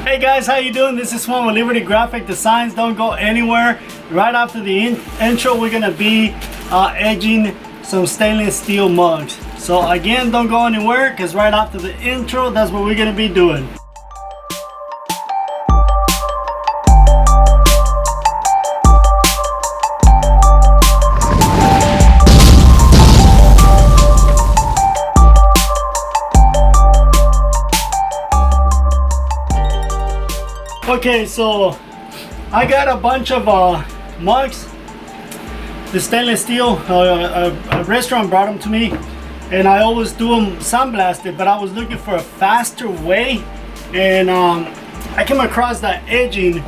Hey guys, how you doing? This is Juan with Liberty Graphic Designs. Don't go anywhere. Right after the intro, we're gonna be edging some stainless steel mugs. So again, don't go anywhere, because right after the intro, that's what we're gonna be doing. Okay, so I got a bunch of mugs. The stainless steel, a restaurant brought them to me, and I always do them sandblasted, but I was looking for a faster way, and I came across that edging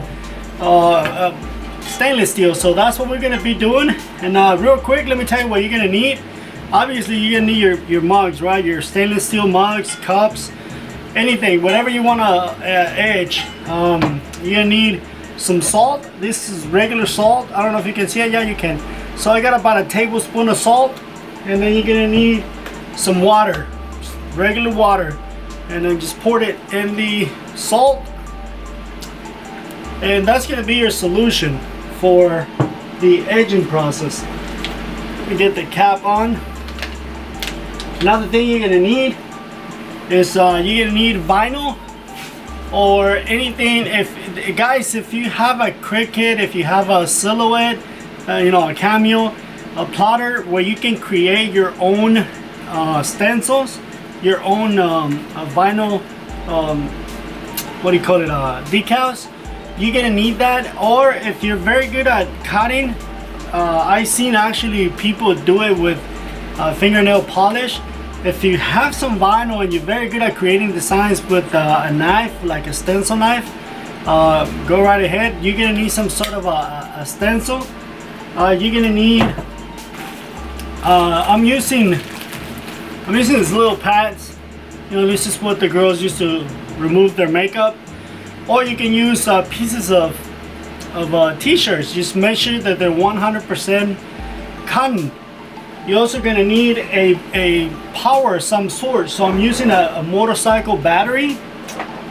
stainless steel. So that's what we're gonna be doing. And real quick, let me tell you what you're gonna need. Obviously, you're gonna need your mugs, right? Your stainless steel mugs, cups, anything, whatever you want to edge. You're gonna need some salt. This is regular salt. I don't know if you can see it. Yeah, you can. So I got about a tablespoon of salt, and then you're gonna need some water, just regular water, and then just pour it in the salt, and that's gonna be your solution for the edging process. Let me get the cap on. Another thing you're gonna need is you're gonna need vinyl or anything. If you have a Cricut, if you have a Silhouette, you know, a Cameo, a plotter where you can create your own stencils, your own vinyl, what do you call it, decals, you're gonna need that. Or if you're very good at cutting, I've seen actually people do it with fingernail polish. If you have some vinyl and you're very good at creating designs with a knife, like a stencil knife, go right ahead. You're gonna need some sort of a stencil. You're gonna need, I'm using these little pads. You know, this is what the girls used to remove their makeup. Or you can use pieces of t-shirts. Just make sure that they're 100% cotton. You're also going to need a power of some sort. So I'm using a motorcycle battery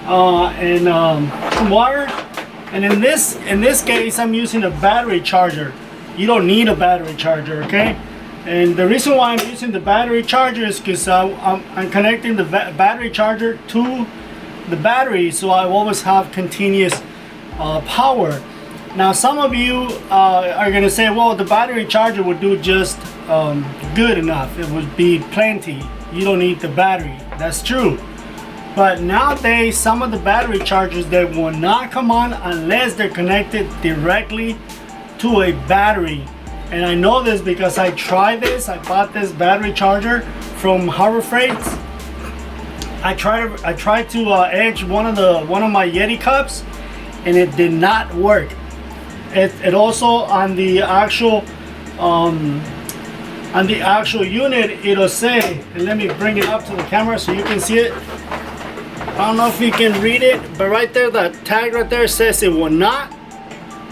and some wire. And in this case, I'm using a battery charger. You don't need a battery charger, okay? And the reason why I'm using the battery charger is because I'm connecting the battery charger to the battery, so I always have continuous power. Now, some of you are going to say, well, the battery charger would do just good enough. It would be plenty. You don't need the battery. That's true. But nowadays, some of the battery chargers, they will not come on unless they're connected directly to a battery. And I know this because I tried this. I bought this battery charger from Harbor Freight. I tried to edge one of my Yeti cups, and it did not work. It also on the actual unit, it'll say, and let me bring it up to the camera so you can see it. I don't know if you can read it, but right there, that tag right there says it will not,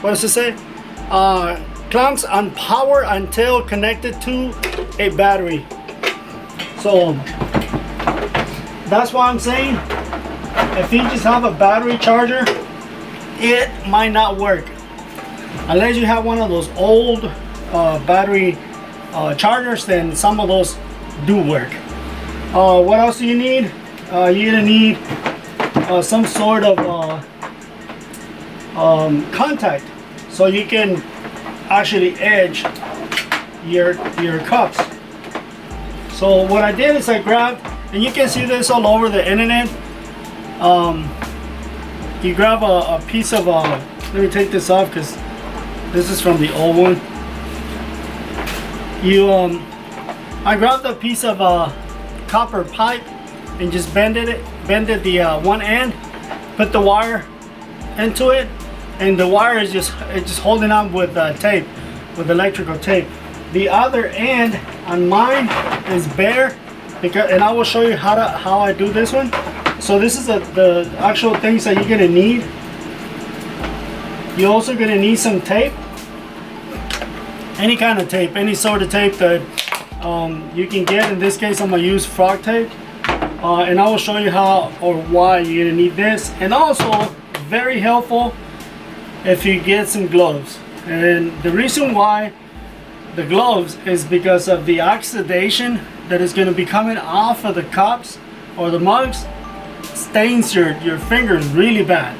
what does it say? Clamps on power until connected to a battery. So that's why I'm saying, if you just have a battery charger, it might not work. Unless you have one of those old battery chargers, then some of those do work. What else do you need? You're gonna need some sort of contact, so you can actually edge your cups. So what I did is I grabbed, and you can see this all over the internet. You grab a piece of let me take this off because this is from the old one. I grabbed a piece of copper pipe and just bended the one end, put the wire into it, and the wire is just holding on with tape, with electrical tape. The other end on mine is bare, and I will show you how I do this one. So this is the actual things that you're gonna need. You're also gonna need some tape, any kind of tape, any sort of tape that you can get. In this case, I'm gonna use frog tape, and I will show you how or why you're gonna need this. And also, very helpful if you get some gloves. And the reason why the gloves is because of the oxidation that is going to be coming off of the cups or the mugs. Stains your fingers really bad.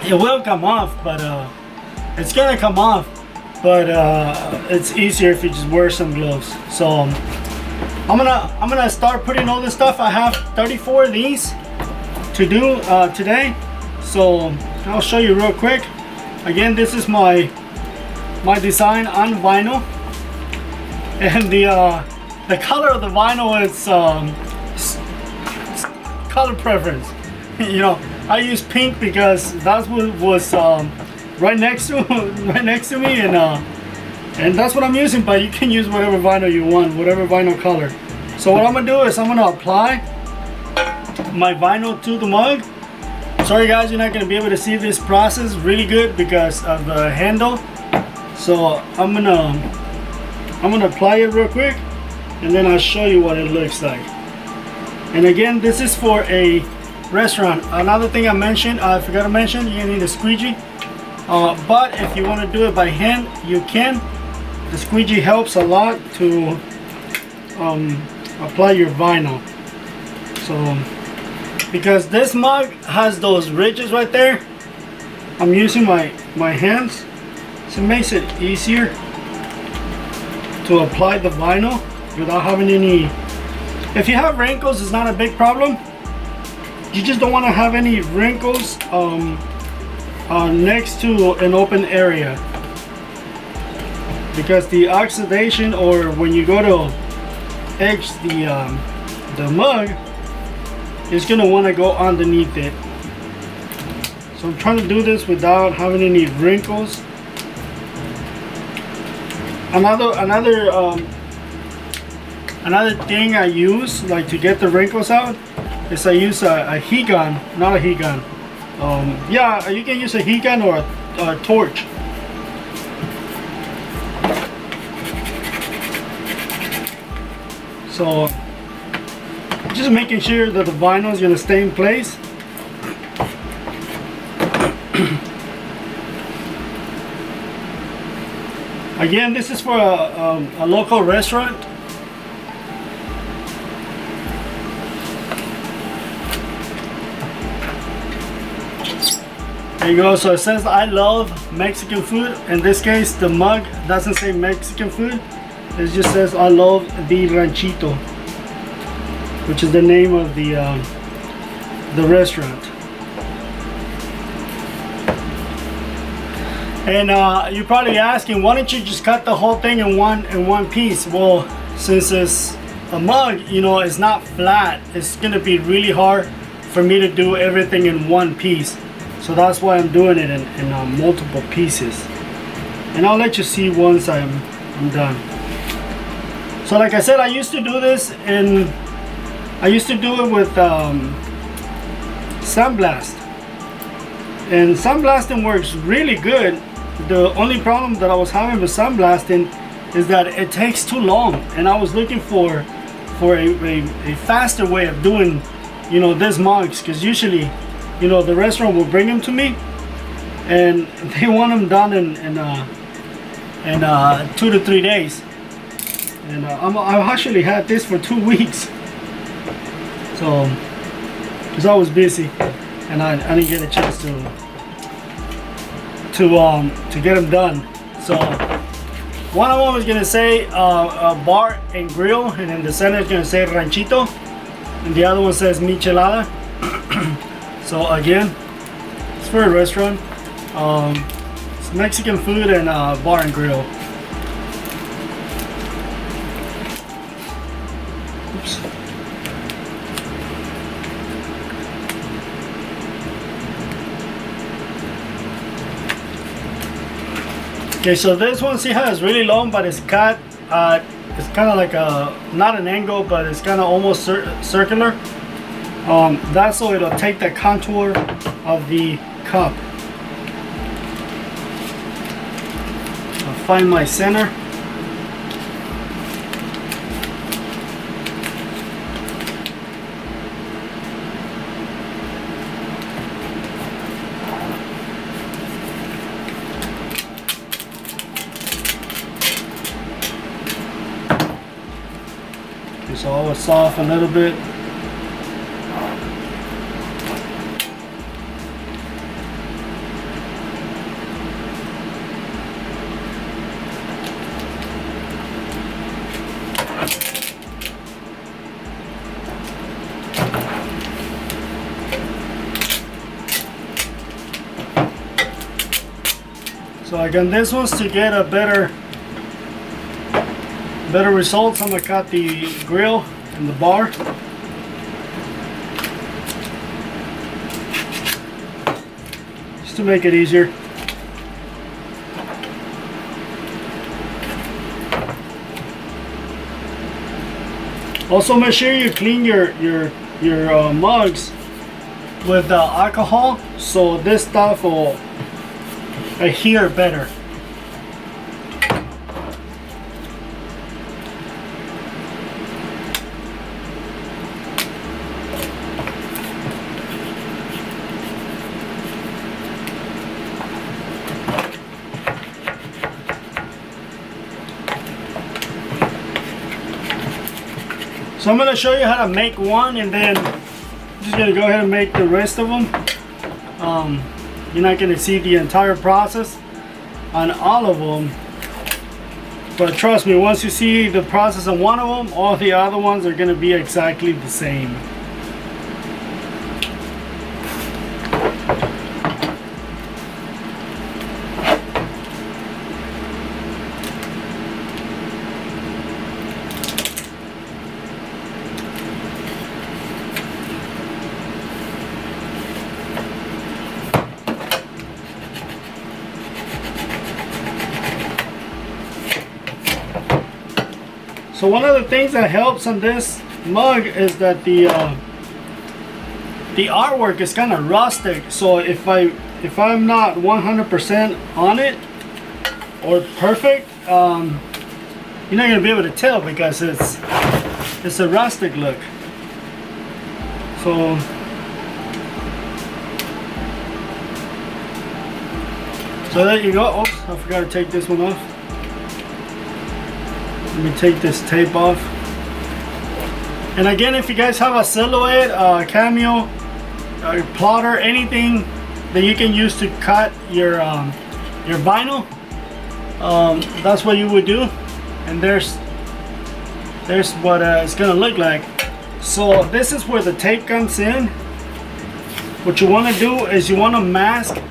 It will come off, but it's gonna come off, but it's easier if you just wear some gloves. So I'm gonna start putting all this stuff. I have 34 of these to do today, so I'll show you real quick. Again, this is my design on vinyl, and the color of the vinyl is color preference. You know, I use pink because that's what was right next to me, and that's what I'm using. But you can use whatever vinyl you want, whatever vinyl color. So what I'm gonna do is I'm gonna apply my vinyl to the mug. Sorry guys, you're not gonna be able to see this process really good because of the handle. So I'm gonna apply it real quick, and then I'll show you what it looks like. And again, this is for a restaurant. Another thing I forgot to mention, you need a squeegee. But if you want to do it by hand, you can. The squeegee helps a lot to apply your vinyl. So, because this mug has those ridges right there, I'm using my hands, so it makes it easier to apply the vinyl without having any. If you have wrinkles, it's not a big problem. You just don't want to have any wrinkles next to an open area, because the oxidation, or when you go to etch the mug, is going to want to go underneath it. So I'm trying to do this without having any wrinkles. Another thing I use, like, to get the wrinkles out, is I use a heat gun, not a heat gun. Yeah, you can use a heat gun or a torch. So just making sure that the vinyl is going to stay in place. Again, this is for a local restaurant. There you go. So it says I love Mexican food. In this case, the mug doesn't say Mexican food. It just says I love the ranchito, which is the name of the restaurant. And you're probably asking, why don't you just cut the whole thing in one piece? Well, since it's a mug, you know, it's not flat. It's gonna be really hard for me to do everything in one piece. So that's why I'm doing it in multiple pieces. And I'll let you see once I'm done. So like I said, I used to do this and I used to do it with sandblast. And sandblasting works really good. The only problem that I was having with sandblasting is that it takes too long, and I was looking for a faster way of doing, you know, these mugs, because usually, you know, the restaurant will bring them to me and they want them done in 2 to 3 days. And I've actually had this for 2 weeks. So, because I was busy and I didn't get a chance to get them done. So, one of them is gonna say bar and grill, and in the center is gonna say ranchito, and the other one says michelada. So again, it's for a restaurant. It's Mexican food and bar and grill. Oops. Okay, so this one, see how it's really long, but it's cut. It's kind of like not an angle, but it's kind of almost circular. That's so it'll take the contour of the cup. I'll find my center. so I will soften a little bit. So again, this was to get a better results. I'm gonna cut the grill and the bar. Just to make it easier. Also, make sure you clean your mugs with alcohol, so this stuff will adhere better. So I'm going to show you how to make one, and then I'm just going to go ahead and make the rest of them. You're not going to see the entire process on all of them, but trust me, once you see the process on one of them, all the other ones are going to be exactly the same. So one of the things that helps on this mug is that the artwork is kind of rustic. So if I'm not 100% on it or perfect, you're not gonna be able to tell because it's a rustic look. So there you go. Oops, I forgot to take this one off. Let me take this tape off. And again, if you guys have a silhouette, cameo, plotter, anything that you can use to cut your vinyl, that's what you would do. And there's what it's gonna look like. So this is where the tape comes in. What you want to do is you want to mask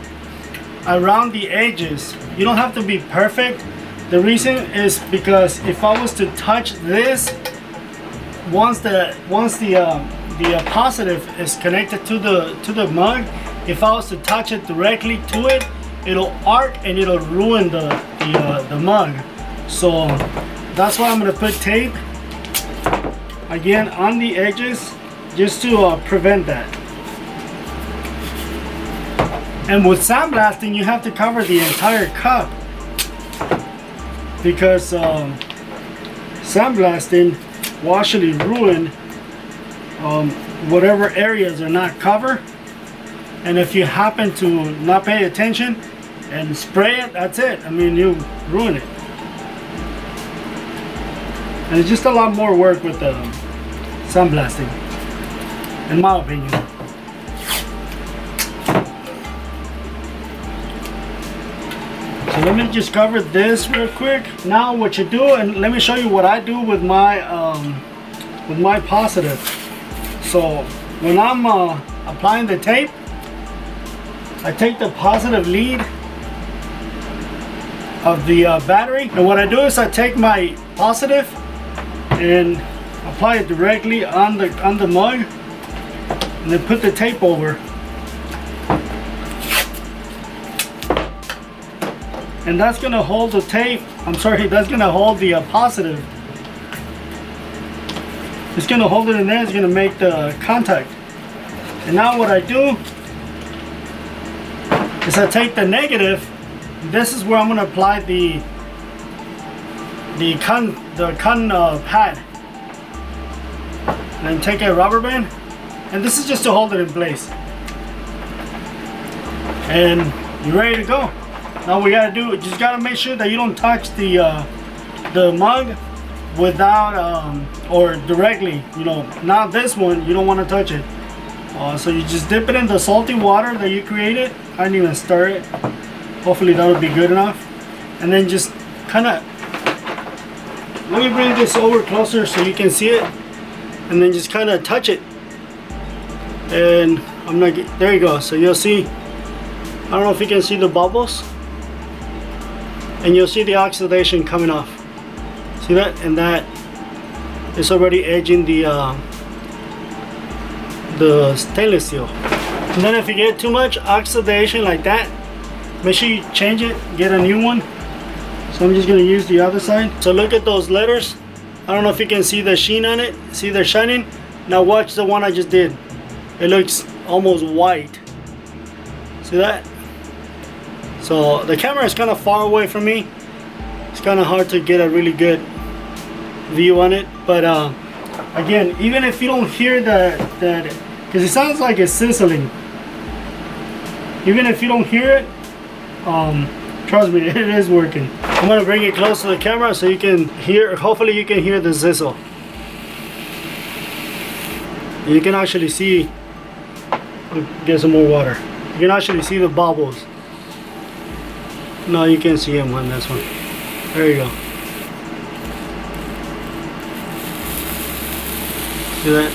around the edges. You don't have to be perfect. The reason is because if I was to touch this, once the positive is connected to the mug, if I was to touch it directly to it, it'll arc and it'll ruin the mug. So that's why I'm gonna put tape again on the edges, just to prevent that. And with sandblasting, you have to cover the entire cup, because sandblasting will actually ruin whatever areas are not covered. And if you happen to not pay attention and spray it, that's it. I mean, you ruin it. And it's just a lot more work with the sandblasting, in my opinion. So let me just cover this real quick. Now what you do, and let me show you what I do with my positive. So when I'm applying the tape, I take the positive lead of the battery, and what I do is I take my positive and apply it directly on the mug, and then put the tape over. And that's gonna hold the tape. That's gonna hold the positive. It's gonna hold it in there. It's gonna make the contact. And now what I do is I take the negative. This is where I'm gonna apply the cotton pad. And then take a rubber band, and this is just to hold it in place. And you're ready to go. Now we gotta do, just gotta make sure that you don't touch the mug without or directly, you know, not this one, you don't want to touch it. So you just dip it in the salty water that you created. I didn't even stir it. Hopefully that'll be good enough. And then just kind of, let me bring this over closer so you can see it. And then just kind of touch it. And I'm not, there you go. So you'll see, I don't know if you can see the bubbles. And you'll see the oxidation coming off. See that? And that is already edging the stainless steel. And then if you get too much oxidation like that, make sure you change it, get a new one. So I'm just going to use the other side. So look at those letters. I don't know if you can see the sheen on it. See, they're shining. Now watch the one I just did. It looks almost white. See that? So the camera is kind of far away from me. It's kind of hard to get a really good view on it. But again, even if you don't hear that, because it sounds like it's sizzling. Even if you don't hear it, trust me, it is working. I'm gonna bring it close to the camera so you can hear, hopefully you can hear the sizzle. You can actually see, get some more water. You can actually see the bubbles. No, you can't see them on this one. There you go. See that?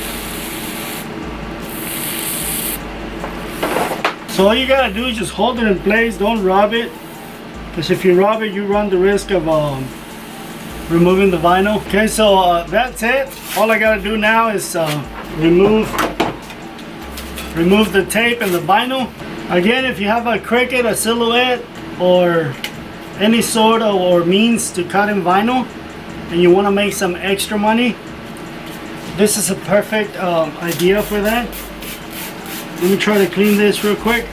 So all you gotta do is just hold it in place, don't rub it. Because if you rub it, you run the risk of removing the vinyl. Okay, so that's it. All I gotta do now is remove the tape and the vinyl. Again, if you have a Cricut, a Silhouette, or any sort of or means to cut in vinyl, and you want to make some extra money, this is a perfect idea for that. Let me try to clean this real quick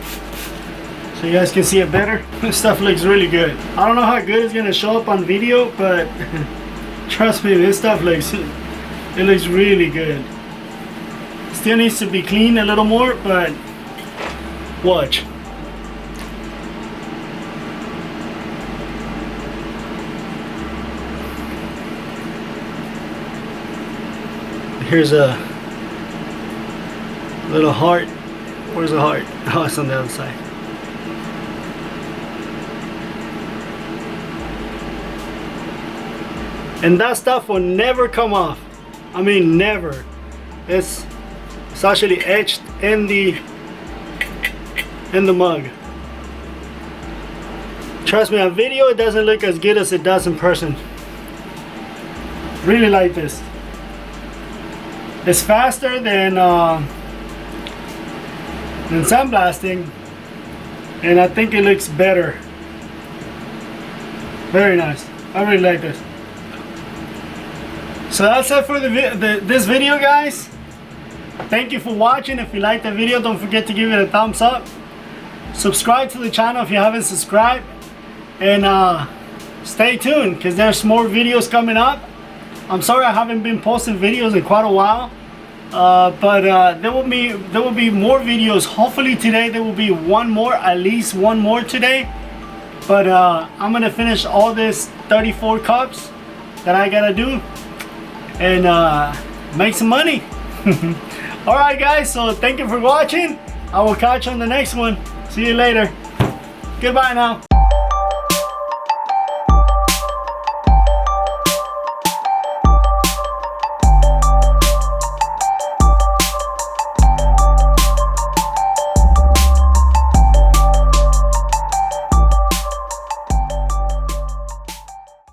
so you guys can see it better. This stuff looks really good. I don't know how good it's gonna show up on video, but trust me, this stuff looks, it looks really good. Still needs to be cleaned a little more, but watch. Here's a little heart. Where's the heart? Oh, it's on the other side. And that stuff will never come off. I mean, never. It's actually etched in the mug. Trust me, on video it doesn't look as good as it does in person. Really like this. It's faster than sandblasting, and I think it looks better. Very nice. I really like this. So that's it for this video, guys. Thank you for watching. If you liked the video, don't forget to give it a thumbs up. Subscribe to the channel if you haven't subscribed, and stay tuned because there's more videos coming up. I'm sorry I haven't been posting videos in quite a while, but there will be more videos. Hopefully today there will be one more, at least one more today. But I'm gonna finish all this 34 cups that I gotta do and make some money. Alright guys, so thank you for watching. I will catch you on the next one. See you later. Goodbye now.